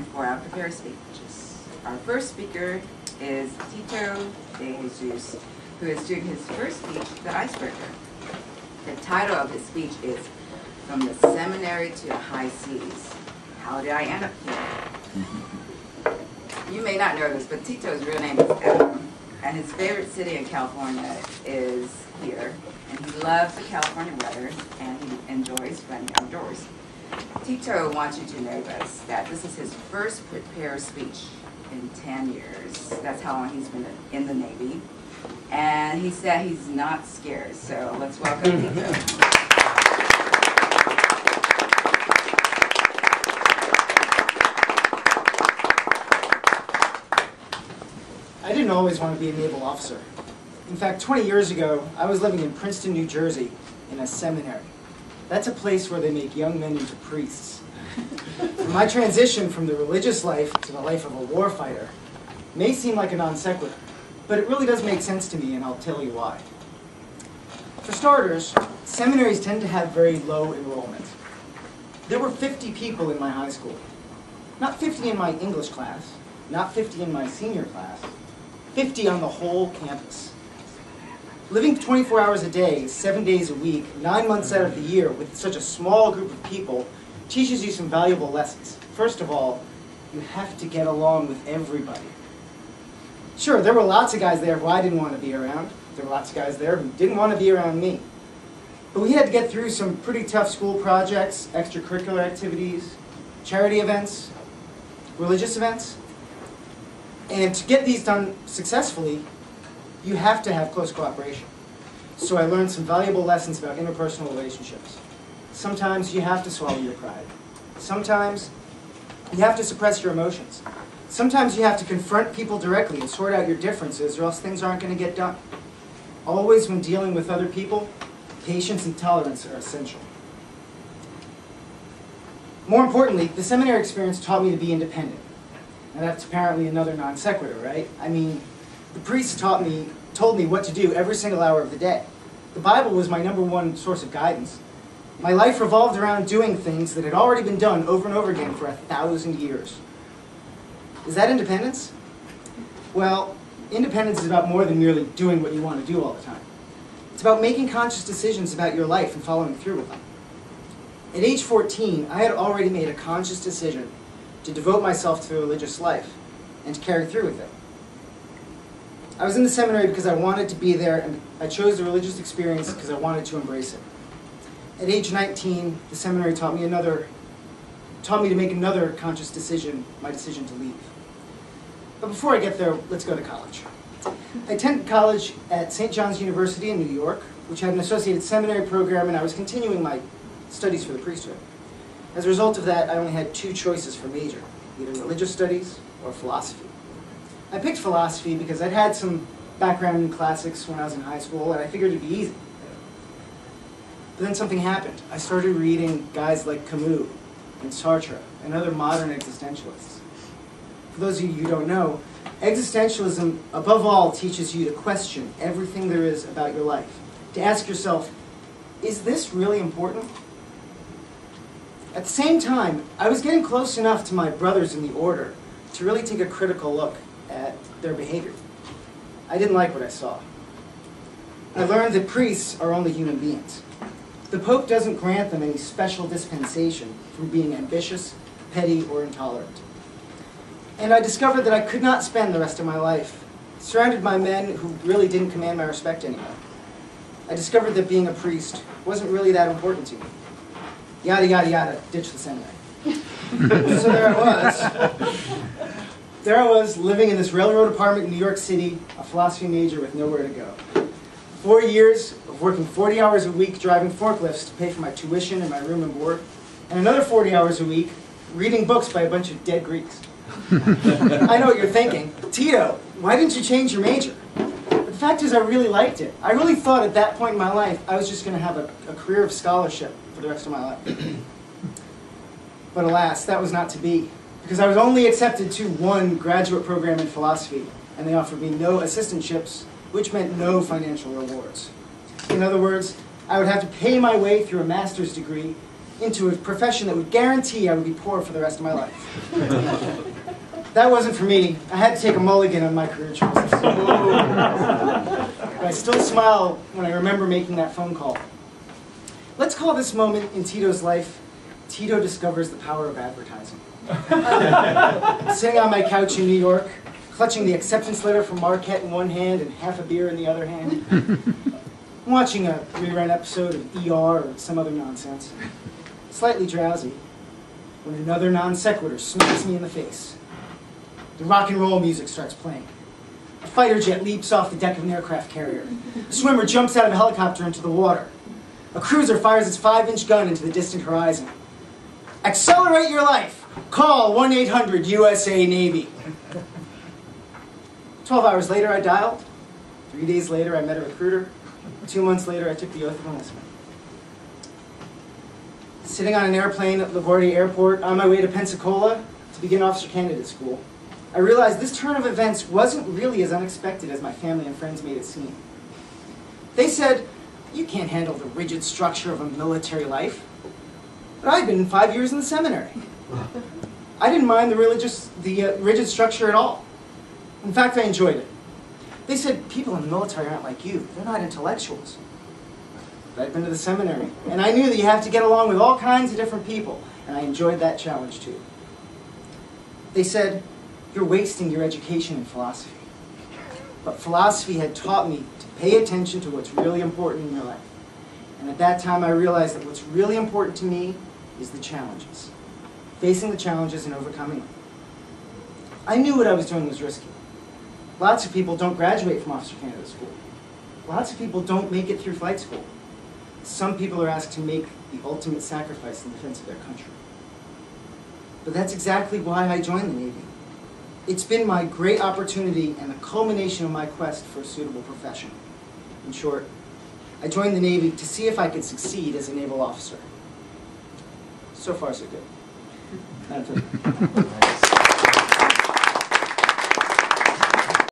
time for our prepared speeches. Our first speaker is Tito DeJesus, who is doing his first speech, the Icebreaker. The title of his speech is From the Seminary to the High Seas. How did I end up here? You may not know this, but Tito's real name is Adam, and his favorite city in California is here, and he loves the California weather, and he enjoys running outdoors. Tito wants you to know this, that this is his first prepared speech in 10 years. That's how long he's been in the Navy. And he said he's not scared, so let's welcome Tito. I didn't always want to be a naval officer. In fact, 20 years ago, I was living in Princeton, New Jersey, in a seminary. That's a place where they make young men into priests. My transition from the religious life to the life of a warfighter may seem like a non sequitur, but it really does make sense to me, and I'll tell you why. For starters, seminaries tend to have very low enrollment. There were 50 people in my high school. Not 50 in my English class, not 50 in my senior class, 50 on the whole campus. Living 24 hours a day, 7 days a week, 9 months out of the year with such a small group of people teaches you some valuable lessons. First of all, you have to get along with everybody. Sure, there were lots of guys there who I didn't want to be around. There were lots of guys there who didn't want to be around me. But we had to get through some pretty tough school projects, extracurricular activities, charity events, religious events. And to get these done successfully, you have to have close cooperation. So I learned some valuable lessons about interpersonal relationships. Sometimes you have to swallow your pride. Sometimes you have to suppress your emotions. Sometimes you have to confront people directly and sort out your differences, or else things aren't going to get done. Always, when dealing with other people, patience and tolerance are essential. More importantly, the seminary experience taught me to be independent. Now that's apparently another non sequitur, right? I mean, the priest told me what to do every single hour of the day. The Bible was my #1 source of guidance. My life revolved around doing things that had already been done over and over again for 1,000 years. Is that independence? Well, independence is about more than merely doing what you want to do all the time. It's about making conscious decisions about your life and following through with them. At age 14, I had already made a conscious decision to devote myself to the religious life and to carry through with it. I was in the seminary because I wanted to be there, and I chose the religious experience because I wanted to embrace it. At age 19, the seminary taught me to make another conscious decision, my decision to leave. But before I get there, let's go to college. I attended college at St. John's University in New York, which had an associated seminary program, and I was continuing my studies for the priesthood. As a result of that, I only had 2 choices for major, either religious studies or philosophy. I picked philosophy because I'd had some background in classics when I was in high school, and I figured it'd be easy. But then something happened. I started reading guys like Camus and Sartre and other modern existentialists. For those of you who don't know, existentialism, above all, teaches you to question everything there is about your life. To ask yourself, is this really important? At the same time, I was getting close enough to my brothers in the order to really take a critical look at their behavior. I didn't like what I saw. I learned that priests are only human beings. The Pope doesn't grant them any special dispensation from being ambitious, petty, or intolerant. And I discovered that I could not spend the rest of my life surrounded by men who really didn't command my respect anymore. I discovered that being a priest wasn't really that important to me. Yada, yada, yada, ditch the seminary. So there I was, living in this railroad apartment in New York City, a philosophy major with nowhere to go. 4 years of working 40 hours a week driving forklifts to pay for my tuition and my room and board, and another 40 hours a week reading books by a bunch of dead Greeks. I know what you're thinking. Tito, why didn't you change your major? But the fact is I really liked it. I really thought at that point in my life I was just going to have a career of scholarship for the rest of my life. But alas, that was not to be, because I was only accepted to one graduate program in philosophy, and they offered me no assistantships, which meant no financial rewards. In other words, I would have to pay my way through a master's degree into a profession that would guarantee I would be poor for the rest of my life. That wasn't for me. I had to take a mulligan on my career choices. But I still smile when I remember making that phone call. Let's call this moment in Tito's life, Tito discovers the power of advertising. Sitting on my couch in New York, clutching the acceptance letter from Marquette in one hand and half a beer in the other hand. I'm watching a rerun episode of ER or some other nonsense. Slightly drowsy, when another non sequitur smacks me in the face. The rock and roll music starts playing. A fighter jet leaps off the deck of an aircraft carrier. A swimmer jumps out of a helicopter into the water. A cruiser fires its 5-inch gun into the distant horizon. Accelerate your life! Call 1-800-USA-Navy. 12 hours later, I dialed. 3 days later, I met a recruiter. 2 months later, I took the oath of enlistment. Sitting on an airplane at LaGuardia Airport on my way to Pensacola to begin officer candidate school, I realized this turn of events wasn't really as unexpected as my family and friends made it seem. They said, "You can't handle the rigid structure of a military life." But I'd been 5 years in the seminary. I didn't mind the rigid structure at all. In fact, I enjoyed it. They said, "People in the military aren't like you. They're not intellectuals." But I'd been to the seminary, and I knew that you have to get along with all kinds of different people, and I enjoyed that challenge too. They said, "You're wasting your education in philosophy." But philosophy had taught me to pay attention to what's really important in your life. And at that time, I realized that what's really important to me is the challenges. Facing the challenges and overcoming them. I knew what I was doing was risky. Lots of people don't graduate from officer candidate school. Lots of people don't make it through flight school. Some people are asked to make the ultimate sacrifice in defense of their country. But that's exactly why I joined the Navy. It's been my great opportunity and the culmination of my quest for a suitable profession. In short, I joined the Navy to see if I could succeed as a naval officer. So far, so good. That's it.